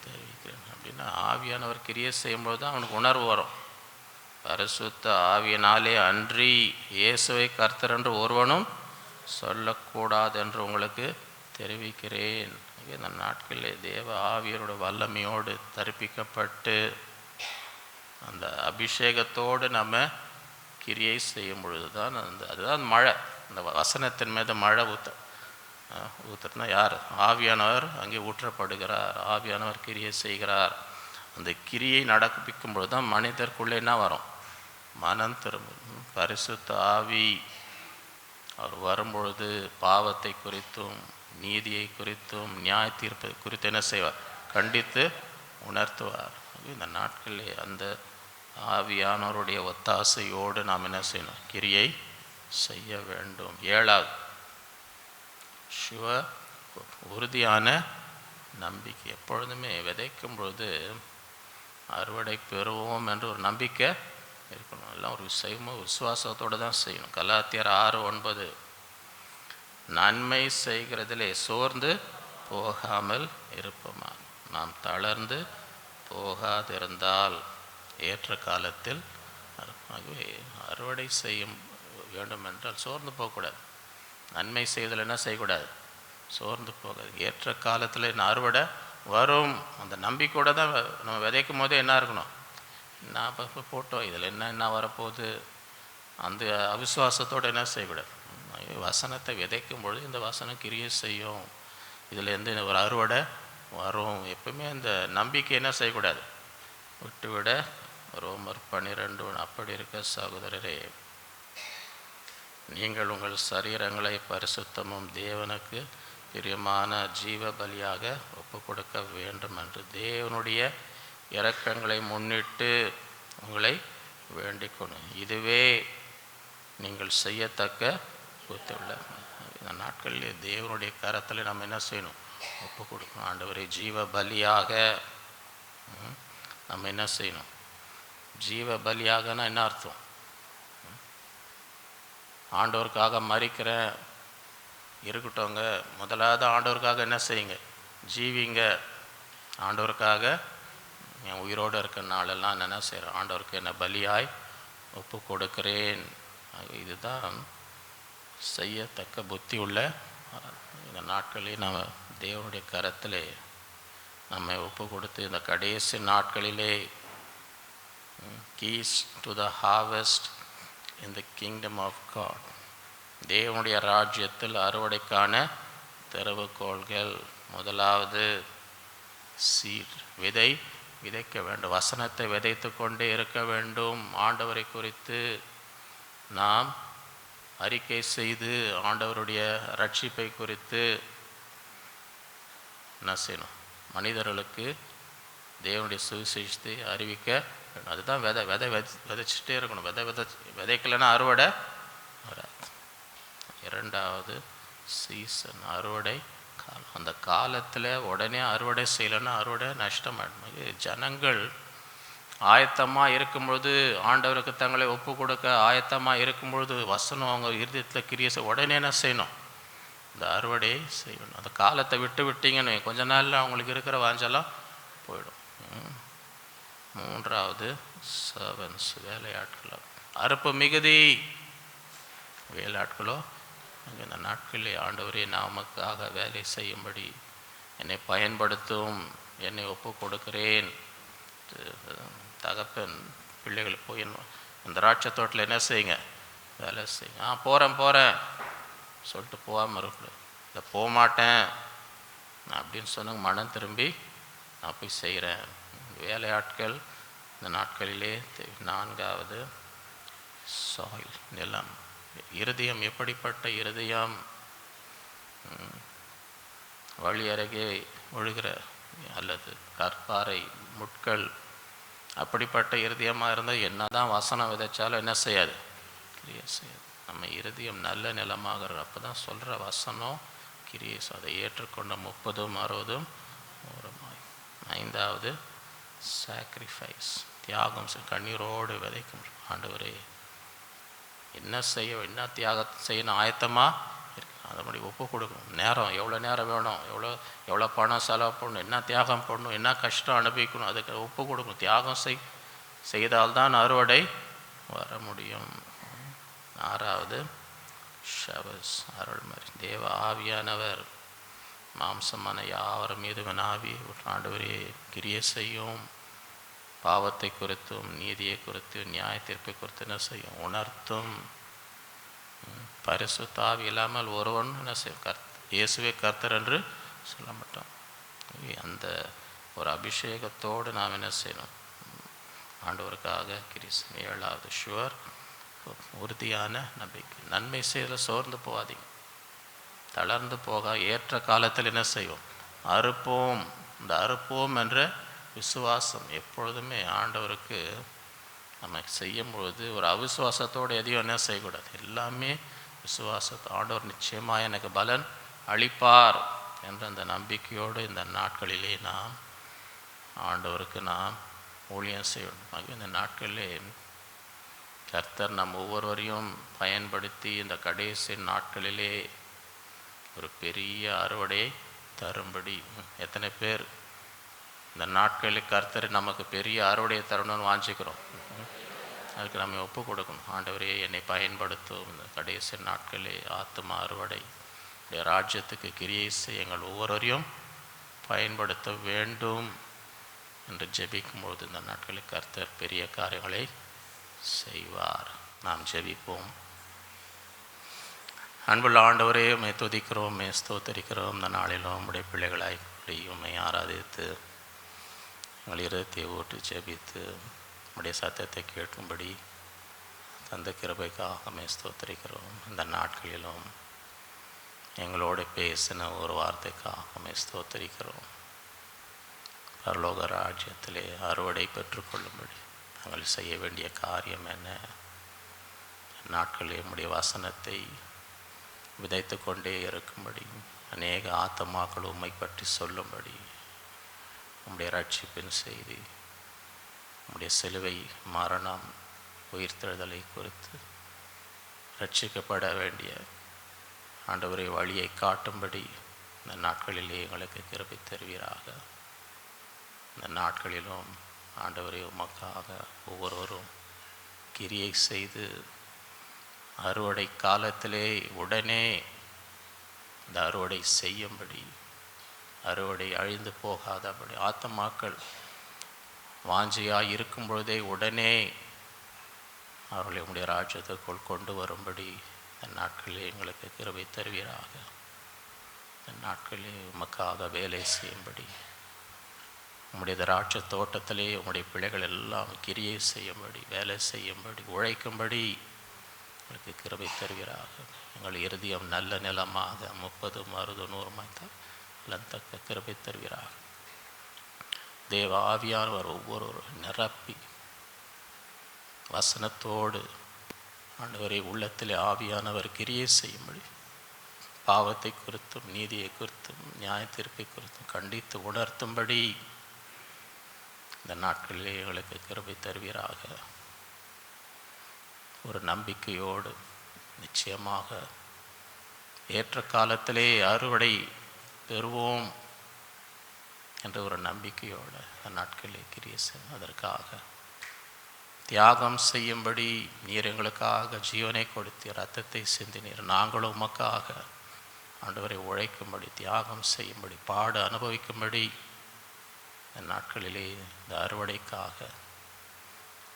தெரிவிக்கிறேன். அப்படின்னா ஆவியானவர் கிரியை செய்யும்போது தான் அவனுக்கு உணர்வு வரும். பரிசுத்த ஆவியினாலே அன்றி இயேசுவை கர்த்தர் என்று ஒருவனும் சொல்லக்கூடாது என்று உங்களுக்கு தெரிவிக்கிறேன். இந்த நாட்களில் தேவ ஆவியரோட வல்லமையோடு தரிப்பிக்கப்பட்டு அந்த அபிஷேகத்தோடு நம்ம கிரியை செய்யும் பொழுது தான் அதுதான் மழை. அந்த வசனத்தின் மீது மழை ஊற்றுனா யார்? ஆவியானவர் அங்கே ஊற்றப்படுகிறார். ஆவியானவர் கிரியை செய்கிறார். அந்த கிரியை நடப்பிக்கும் பொழுது தான் மனிதருக்குள்ளே என்ன வரும்? மனம் திரும்பும். பரிசுத்த ஆவி அவர் வரும்பொழுது பாவத்தை குறித்தும் நீதியை குறித்தும் நியாய தீர்ப்பை குறித்து என்ன செய்வார்? கண்டித்து உணர்த்துவார். இந்த நாட்களில் அந்த ஆவியானவருடைய ஒத்தாசையோடு நாம் என்ன செய்யணும்? கிரியை செய்ய வேண்டும். 7வது ஷுவர், உறுதியான நம்பிக்கை. எப்பொழுதுமே விதைக்கும் பொழுது அறுவடை பெறுவோம் என்று ஒரு நம்பிக்கை இருக்கணும். எல்லாம் ஒரு விசுவாசத்தோடு தான் செய்யணும். கலாத்தியர் 6:9, நன்மை செய்கிறதிலே சோர்ந்து போகாமல் இருப்போமா, நாம் தளர்ந்து போகாதிருந்தால் ஏற்ற காலத்தில் அறுவடை செய்ய வேண்டும் என்றால் சோர்ந்து போகக்கூடாது. நன்மை செய்வதில் என்ன செய்யக்கூடாது? சோர்ந்து போகாது. ஏற்ற காலத்தில் என்ன அறுவடை வரும். அந்த நம்பிக்கையோடு தான் நம்ம விதைக்கும் போதே என்ன இருக்கணும்? நான் இப்போ போட்டோம், இதில் என்ன வரப்போகுது, அந்த அவிசுவாசத்தோடு என்ன செய்யக்கூடாது. வசனத்தை விதைக்கும் பொழுது இந்த வசனம் கிரியை செய்யும், இதில் ஒரு அறுவடை வரும். எப்பவுமே இந்த நம்பிக்கை என்ன செய்யக்கூடாது? விட்டுவிட. ரோமர் 12, அப்படி இருக்க சகோதரரே, நீங்கள் உங்கள் சரீரங்களை பரிசுத்தமும் தேவனுக்கு பிரியமான ஜீவ பலியாக ஒப்பு கொடுக்க வேண்டும் என்று தேவனுடைய இரக்கங்களை முன்னிட்டு உங்களை வேண்டிக்கணும். இதுவே நீங்கள் செய்யத்தக்க புத்தியுள்ள. இந்த நாட்களில் தேவனுடைய கரத்தில் நம்ம என்ன செய்யணும்? ஒப்பு கொடுக்கணும். ஆண்டவரே, ஜீவ பலியாக நம்ம என்ன செய்யணும்? ஜீவ பலியாகனா என்ன அர்த்தம்? ஆண்டவருக்காக மறிக்கிறேன் இருக்கட்டோங்க. முதலாவது ஆண்டவருக்காக என்ன செய்யுங்க? ஜீவிங்க. ஆண்டவருக்காக என் உயிரோடு இருக்கிற நாளெல்லாம் என்ன செய்கிறேன்? ஆண்டவருக்கு என்ன பலியாய் ஒப்பு கொடுக்கிறேன். இதுதான் செய்யத்தக்க புத்தி உள்ள. இந்த நாட்களில் நம்ம தேவனுடைய கரத்திலே நம்மை ஒப்பு கொடுத்து இந்த கடைசி நாட்களிலே keys to the harvest in the kingdom of God, தேவனுடைய ராஜ்யத்தில் அறுவடைக்கான திறவுகோள்கள். முதலாவது சீட், விதைக்க வேண்டும். வசனத்தை விதைத்து கொண்டே இருக்க வேண்டும். ஆண்டவரை குறித்து நாம் அறிக்கை செய்து ஆண்டவருடைய ரட்சிப்பை குறித்து என்ன செய்யணும்? மனிதர்களுக்கு தேவனுடைய சுவிசேஷத்தை அறிவிக்க வேண்டும். அதுதான் விதைச்சிட்டே இருக்கணும். விதைக்கலைன்னா அறுவடை வராது. 2வது சீசன், அறுவடை காலம். அந்த காலத்தில் உடனே அறுவடை செய்யலைன்னா அறுவடை நஷ்டமாயிடும். ஜனங்கள் ஆயத்தமாக இருக்கும்பொழுது, ஆண்டவருக்கு தங்களை ஒப்பு கொடுக்க ஆயத்தமாக இருக்கும்பொழுது வசனம் அவங்க இருதயத்தில் கிரியை செய்ய உடனே என்ன செய்யணும்? இந்த அறுவடையை செய்யணும். அந்த காலத்தை விட்டீங்கன்னு கொஞ்ச நாளில் அவங்களுக்கு இருக்கிற வாஞ்செல்லாம் போயிடும். 3வது சர்வன்ஸ், வேலையாட்களோ. அறுப்பு மிகுதி, வேலையாட்களோ. இந்த நாட்களில் ஆண்டவரே, நாமக்காக வேலை செய்யும்படி என்னை பயன்படுத்தும், என்னை ஒப்பு கொடுக்கிறேன். தகப்பன் பிள்ளைகள் போய் இந்த திராட்சை தோட்டத்தில் என்ன செய்யுங்க? வேலை செய்யுங்க. போகிறேன் சொல்லிட்டு போகாமல் இருக்கக்கூடாது. இல்லை போகமாட்டேன் அப்படின்னு சொன்னாங்க, மனம் திரும்பி நான் போய் செய்கிறேன். வேலையாட்கள் இந்த நாட்களிலே. 4வது சாயில், நிலம். இருதயம் எப்படிப்பட்ட இருதயம்? வழி அருகே ஒழுகிற அல்லது கற்பாறை முட்கள், அப்படிப்பட்ட இருதயமாக இருந்தால் என்ன தான் வசனம் விதைச்சாலும் என்ன செய்யாது? கிரியை செய்யாது. நம்ம இருதயம் நல்ல நிலமாகிற அப்போ தான் சொல்கிற வசனம் கிரியை. அதை ஏற்றுக்கொண்ட 30, 60 ஓரமாய். 5வது சாக்ரிஃபைஸ், தியாகம். கண்ணீரோடு விதைக்கும். ஆண்டவரே, என்ன தியாகம் செய்யணும்? ஆயத்தமாக இருக்கு. அதன்படி ஒப்பு கொடுக்கணும். நேரம், எவ்வளோ நேரம் வேணும், எவ்வளோ பணம் செலவு பண்ணணும், என்ன தியாகம் பண்ணணும், என்ன கஷ்டம் அனுபவிக்கணும், அதுக்கு ஒப்பு கொடுக்கணும். தியாகம் செய்தால்தான் அறுவடை வர முடியும். 6வது ஷவஸ், அருள்மறை. தேவ ஆவியானவர் மாம்சமான யாவர் மீது ஆவி ஆண்டவரே கிரியை செய்யும். பாவத்தை குறித்தும் நீதியை குறித்து நியாய தீர்ப்பை குறித்து என்ன செய்யும்? உணர்த்தும். பரிசுத்த ஆவி இல்லாமல் ஒருவன் என்ன செய்யும்? இயேசுவே கர்த்தர் என்று சொல்ல மாட்டோம். அந்த ஒரு அபிஷேகத்தோடு நாம் என்ன செய்யணும்? ஆண்டவருக்காக கிரியை. 7வது ஷுவர், உறுதியான நம்பிக்கை. நன்மை செய்யல சோர்ந்து போகாதீங்க, தளர்ந்து போக. ஏற்ற காலத்தில் என்ன செய்வோம்? அறுப்போம். இந்த அறுப்போம் என்ற விசுவாசம் எப்பொழுதுமே ஆண்டவருக்கு நம்ம செய்யும்பொழுது ஒரு அவிசுவாசத்தோடு எதையும் என்ன செய்யக்கூடாது. எல்லாமே விசுவாசத்தை, ஆண்டவர் நிச்சயமாக எனக்கு பலன் அளிப்பார் என்ற அந்த நம்பிக்கையோடு இந்த நாட்களிலே நாம் ஆண்டவருக்கு நாம் ஊழியம் செய்யணும். இந்த நாட்களிலே கர்த்தர் நம் ஒவ்வொருவரையும் பயன்படுத்தி இந்த கடைசி நாட்களிலே ஒரு பெரிய அறுவடையை தரும்படி, எத்தனை பேர் இந்த நாட்களில் கர்த்தர் நமக்கு பெரிய அறுவடையை தரணும்னு வாஞ்சிக்கிறோம்? அதுக்கு நம்ம ஒப்பு கொடுக்கணும். ஆண்டவரே என்னை பயன்படுத்தும், இந்த கடைசி நாட்களிலே ஆத்தும அறுவடை ராஜ்யத்துக்கு கிரியை செய்ய எங்கள் ஒவ்வொருவரையும் பயன்படுத்த வேண்டும் என்று ஜெபிக்கும்பொழுது இந்த நாட்களில் கர்த்தர் பெரிய காரியங்களை செய்வார். நாம் ஜெபிப்போம். அன்புள்ள ஆண்டவரே, உம்மை துதிக்கிறோம், உம்மை ஸ்தோத்தரிக்கிறோம். இந்த நாளிலும் உம்முடைய பிள்ளைகளாய் கூடி உம்மை ஆராதித்து எங்கள் இருதயத்தை ஊற்றி ஜெபித்து உம்முடைய சத்தத்தை கேட்கும்படி தந்த கிருபைக்காக உம்மை ஸ்தோத்தரிக்கிறோம். இந்த நாட்களிலும் எங்களோடு பேசின ஒரு வார்த்தைக்காக உம்மை ஸ்தோத்தரிக்கிறோம். பரலோக ராஜ்யத்திலே அறுவடை பெற்றுக்கொள்ளும்படி நாங்கள் செய்ய வேண்டிய காரியம் என்ன? நாட்களில் உம்முடைய வசனத்தை விதைத்து கொண்டே இருக்கும்படி, அநேக ஆத்துமாக்கள் உம்மை பற்றி சொல்லும்படி, உம்முடைய ரட்சிப்பின் செய்தி, உம்முடைய சிலுவை மரணம் உயிர்த்தெழுதலை குறித்து ரட்சிக்கப்பட வேண்டிய ஆண்டவரை வழியை காட்டும்படி இந்த நாட்களிலே எங்களுக்கு கிருபை தருவீராக. இந்த நாட்களிலும் ஆண்டவரை உமக்காக ஒவ்வொருவரும் கிரியை செய்து அறுவடை காலத்திலே உடனே இந்த அறுவடை செய்யும்படி, அறுவடை அழிந்து போகாதபடி, ஆத்துமாக்கள் வாஞ்சியாய் இருக்கும் பொழுதே உடனே அவர்களை உம்முடைய ராஜ்யத்துக்குள் கொண்டு வரும்படி இந்த நாட்களில் எங்களுக்கு கிருபை தருவீராக. இந்த நாட்களில் உமக்காக வேலை செய்யும்படி, உம்முடைய திராட்சை தோட்டத்திலே உம்முடைய பிள்ளைகள் எல்லாம் கிரியை செய்யும்படி, வேலை செய்யும்படி, உழைக்கும்படி எங்களுக்கு கிருபை தருவீராக. எங்கள் இருதயம் நல்ல நிலமாக 30, 60, 100 தக்க கிருபை தருவீராக. தேவ ஆவியானவர் ஒவ்வொருவரும் நிரப்பி வசனத்தோடு ஆண்டவரை உள்ளத்திலே ஆவியானவர் கிரியை செய்யும்படி, பாவத்தை குறித்தும் நீதியை குறித்தும் நியாயத்தீர்ப்பை குறித்தும் கண்டித்து உணர்த்தும்படி இந்த நாட்களிலே எங்களுக்கு கிருபை தருவீராக. ஒரு நம்பிக்கையோடு நிச்சயமாக ஏற்ற காலத்திலே அறுவடை பெறுவோம் என்ற ஒரு நம்பிக்கையோடு அந்த நாட்களிலே கிரியை செய்யும். அதற்காக தியாகம் செய்யும்படி நீர் எங்களுக்காக ஜீவனை கொடுத்து இரத்தத்தை சிந்தினீர். நாங்களும் உமக்காக ஆண்டவரை உழைக்கும்படி, தியாகம் செய்யும்படி, பாடு அனுபவிக்கும்படி இந்த நாட்களிலே இந்த அறுவடைக்காக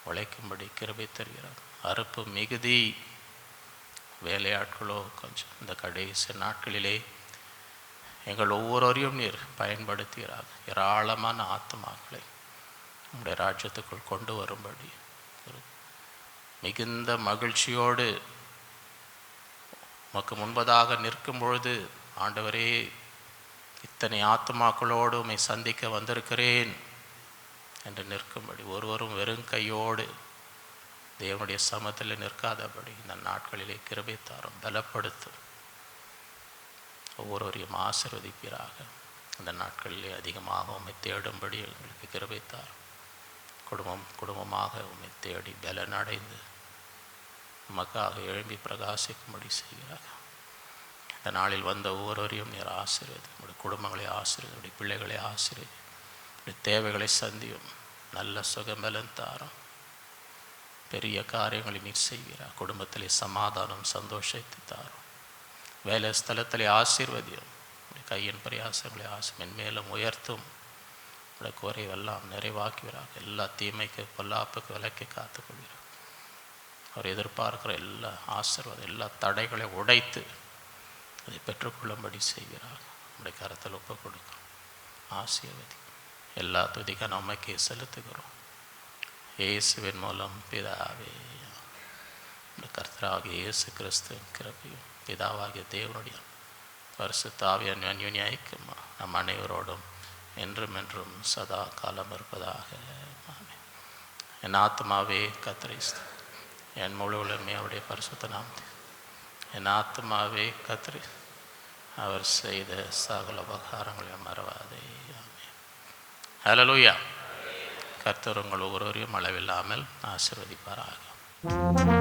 உழைக்கும்படி கிருபை தருகிறார். அறுப்பு மிகுதி, வேலையாட்களோ கொஞ்சம். இந்த கடைசி நாட்களிலே எங்கள் ஒவ்வொருவரையும் நீர் பயன்படுத்துகிறார். ஏராளமான ஆத்துமாக்களை உங்களுடைய ராஜ்யத்துக்குள் கொண்டு வரும்படி மிகுந்த மகிழ்ச்சியோடு உமக்கு முன்பதாக நிற்கும் பொழுது, ஆண்டவரே இத்தனை ஆத்துமாக்களோடு உம்மை சந்திக்க வந்திருக்கிறேன் என்று நிற்கும்படி, ஒருவரும் வெறும் கையோடு தேவனுடைய சமத்தில் நிற்காதபடி இந்த நாட்களிலே கிருபை தாரும், பலப்படுத்தும். ஒவ்வொருவரையும் ஆசீர்வதிப்பீராக. அந்த நாட்களிலே அதிகமாக உம்மை தேடும்படி எங்களுக்கு கிருபை தாரும். குடும்பமாக உம்மை தேடி பலனடைந்து உமக்காக எழும்பி பிரகாசிக்கும்படி செய்கிறார். இந்த நாளில் வந்த ஒவ்வொருவரையும் நீர் ஆசீர்வதி, உங்களுடைய குடும்பங்களை ஆசீர்வதி, உடைய பிள்ளைகளை ஆசீர்வதி, உடைய தேவைகளை சந்தியும், நல்ல சுகபலன் தாரும், பெரிய காரியங்களை நீர் செய்கிறார். குடும்பத்திலே சமாதானம் சந்தோஷத்தை தாரும். வேலை ஸ்தலத்திலே ஆசீர்வதியும், உடைய கையின் பிரயாசங்களை மென்மேலும் உயர்த்தும். உடைய குறைவெல்லாம் நிறைவாக்குகிறார். எல்லா தீமைக்கு பொல்லாப்புக்கு விலக்கி காத்துக்கொள்கிறார். அவர் எதிர்பார்க்கிற எல்லா ஆசீர்வாதம், எல்லா தடைகளை உடைத்து அதை பெற்றுக்கொள்ளும்படி செய்கிறார். நம்முடைய கரத்தில் ஒப்பு கொடுக்கும். ஆசீர்வதி. எல்லா துதிக்க நமக்கே செலுத்துகிறோம். இயேசுவின் மூலம் பிதாவே. கர்த்தராகிய இயேசு கிறிஸ்துவின் கிருபையும் பிதாவாகிய தேவனுடைய பரிசுத்த ஆவியின் அன்யோன்ய ஐக்கியம் நம் அனைவரோடும் என்றும் என்றும் சதா காலம் இருப்பதாக. என் ஆத்மாவே கர்த்தரை என் முழு உலகமே அவருடைய பரிசுத்த நாமத்தை. என் ஆத்மாவே கர்த்தரை அவர் செய்த சகல உபகாரங்களை மறவாதே. ஆமென். ஹல்லேலூயா. கர்த்தர் உங்கள் ஒவ்வொருவரையும் அளவில்லாமல் ஆசீர்வதிப்பாராக.